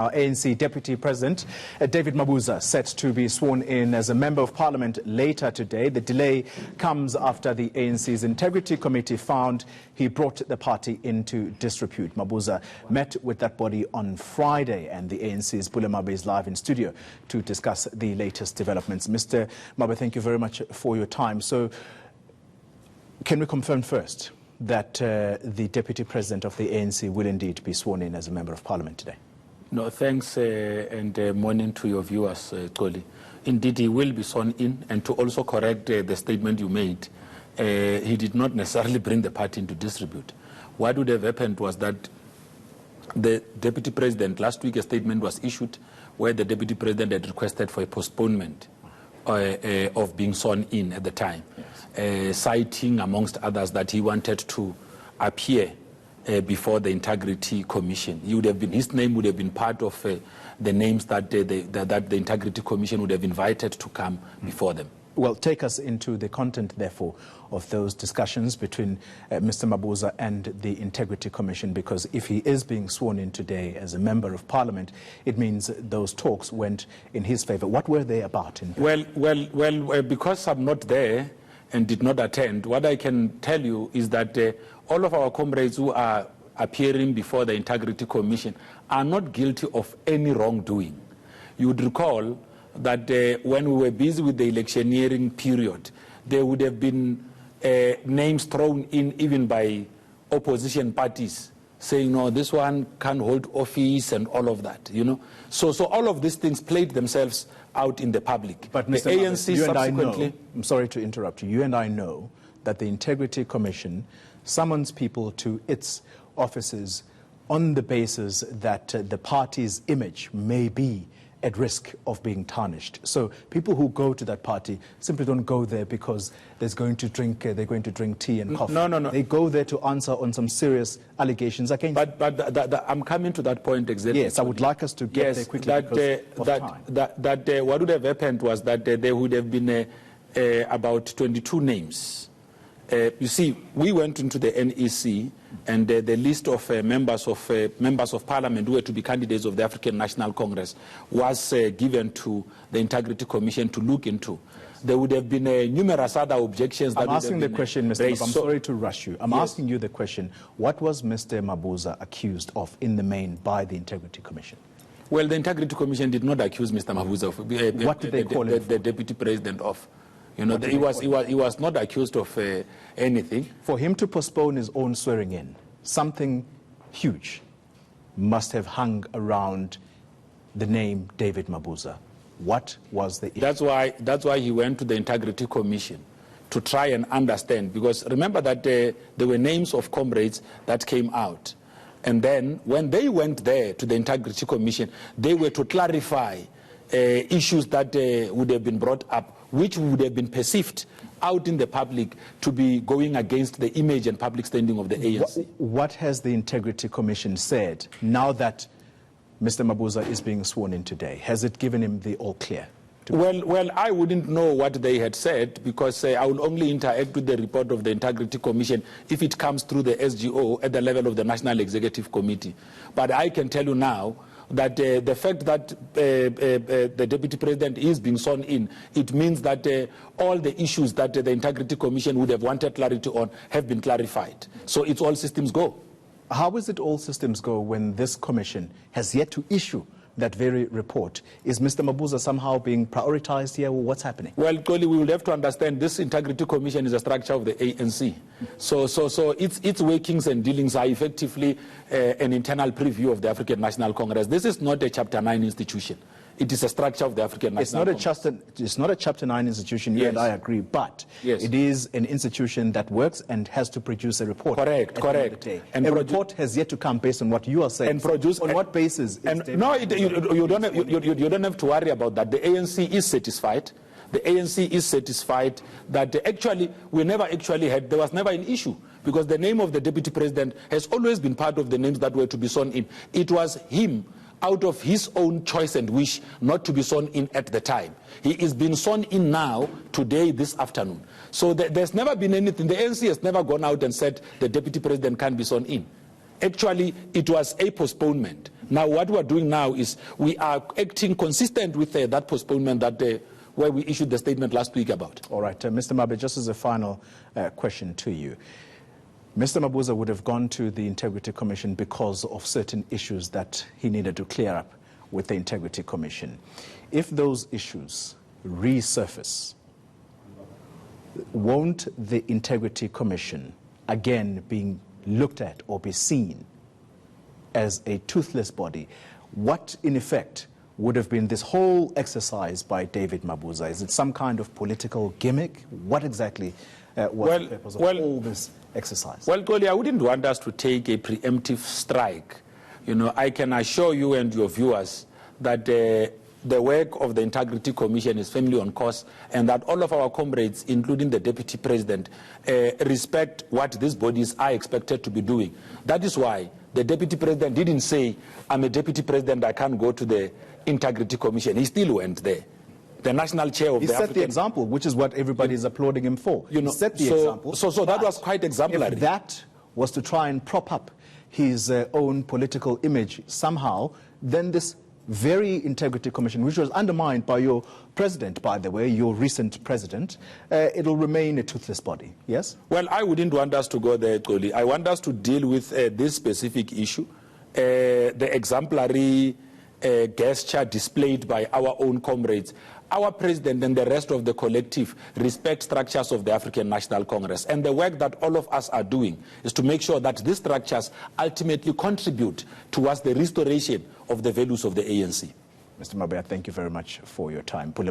Our ANC Deputy President, David Mabuza, set to be sworn in as a Member of Parliament later today. The delay comes after the ANC's Integrity Committee found he brought the party into disrepute. Mabuza met with that body on Friday, and the ANC's Pule Mabe is live in studio to discuss the latest developments. Mr. Mabe, thank you very much for your time. So, can we confirm first that the Deputy President of the ANC will indeed be sworn in as a Member of Parliament today? No, thanks and morning to your viewers, Koli. Indeed, he will be sworn in, and to also correct the statement you made, he did not necessarily bring the party into disrepute. What would have happened was that the Deputy President, last week a statement was issued where the Deputy President had requested for a postponement of being sworn in at the time, citing, amongst others, that he wanted to appear before the Integrity Commission. His name would have been part of the names that the Integrity Commission would have invited to come before them. Well, take us into the content, therefore, of those discussions between Mr. Mabuza and the Integrity Commission, because if he is being sworn in today as a Member of Parliament, it means those talks went in his favour. What were they about? Well, because I'm not there and did not attend, what I can tell you is that all of our comrades who are appearing before the Integrity Commission are not guilty of any wrongdoing. You would recall that when we were busy with the electioneering period, there would have been names thrown in even by opposition parties saying, no, this one can't hold office and all of that, you know. So all of these things played themselves out in the public. But Mr. The ANC you and subsequently... I know, I'm sorry to interrupt you, you and I know that the Integrity Commission summons people to its offices on the basis that the party's image may be at risk of being tarnished. So people who go to that party simply don't go there because they're going to drink tea and coffee. No. They go there to answer on some serious allegations against. But I'm coming to that point exactly. Yes, I would like us to get there quickly because of time. What would have happened was that there would have been about 22 names. You see, we went into the NEC, and the list of members of Parliament who were to be candidates of the African National Congress was given to the Integrity Commission to look into. There would have been numerous other objections. I'm asking the question, Mr. Mabe, I'm sorry to rush you. I'm asking you the question, what was Mr. Mabuza accused of in the main by the Integrity Commission? Well, the Integrity Commission did not accuse Mr. Mabuza of what did they call the Deputy President of. You know, he was not accused of anything. For him to postpone his own swearing in, something huge must have hung around the name David Mabuza. What was the issue? That's why he went to the Integrity Commission to try and understand, because remember that there were names of comrades that came out. And then when they went there to the Integrity Commission, they were to clarify issues that would have been brought up, which would have been perceived out in the public to be going against the image and public standing of the ANC. What has the Integrity Commission said now that Mr. Mabuza is being sworn in today? Has it given him the all clear? Well, I wouldn't know what they had said, because I will only interact with the report of the Integrity Commission if it comes through the SGO at the level of the National Executive Committee. But I can tell you now that the fact that the Deputy President is being sworn in, it means that all the issues that the Integrity Commission would have wanted clarity on have been clarified. So it's all systems go. How is it all systems go when this commission has yet to issue that very report? Is Mr. Mabuza somehow being prioritized here, or what's happening? Well, Koli, we will have to understand this Integrity Commission is a structure of the ANC. So its workings and dealings are effectively an internal preview of the African National Congress. This is not a Chapter 9 institution. It is a structure of the African National Congress. It's not a Chapter 9 institution, yes. And I agree, but it is an institution that works and has to produce a report. Correct. And a report has yet to come based on what you are saying. And produce on what basis? No, you don't have to worry about that. The ANC is satisfied. The ANC is satisfied that actually there was never an issue, because the name of the Deputy President has always been part of the names that were to be sworn in. It was him, out of his own choice and wish, not to be sworn in at the time. He is being sworn in now, today, this afternoon. So there's never been anything. The ANC has never gone out and said the Deputy President can't be sworn in. Actually, it was a postponement. Now, what we are doing now is we are acting consistent with that postponement that where we issued the statement last week about. All right, Mr. Mabe, just as a final question to you. Mr. Mabuza would have gone to the Integrity Commission because of certain issues that he needed to clear up with the Integrity Commission. If those issues resurface, won't the Integrity Commission again being looked at or be seen as a toothless body? What, in effect, would have been this whole exercise by David Mabuza? Is it some kind of political gimmick? What exactly was the purpose of all this exercise? Well, Goli, I wouldn't want us to take a preemptive strike. You know, I can assure you and your viewers that the work of the Integrity Commission is firmly on course, and that all of our comrades, including the Deputy President, respect what these bodies are expected to be doing. That is why the Deputy President didn't say, I'm a Deputy President, I can't go to the Integrity Commission. He still went there. The national chair of he the set the example, which is what everybody is applauding him for. You know, he set the example. So that was quite exemplary. If that was to try and prop up his own political image somehow, then this very Integrity Commission, which was undermined by your president, by the way, your recent president, it'll remain a toothless body, yes? Well, I wouldn't want us to go there, Goli. I want us to deal with this specific issue, the exemplary gesture displayed by our own comrades. Our president and the rest of the collective respect structures of the African National Congress, and the work that all of us are doing is to make sure that these structures ultimately contribute towards the restoration of the values of the ANC. Mr. Mabe, thank you very much for your time. Pule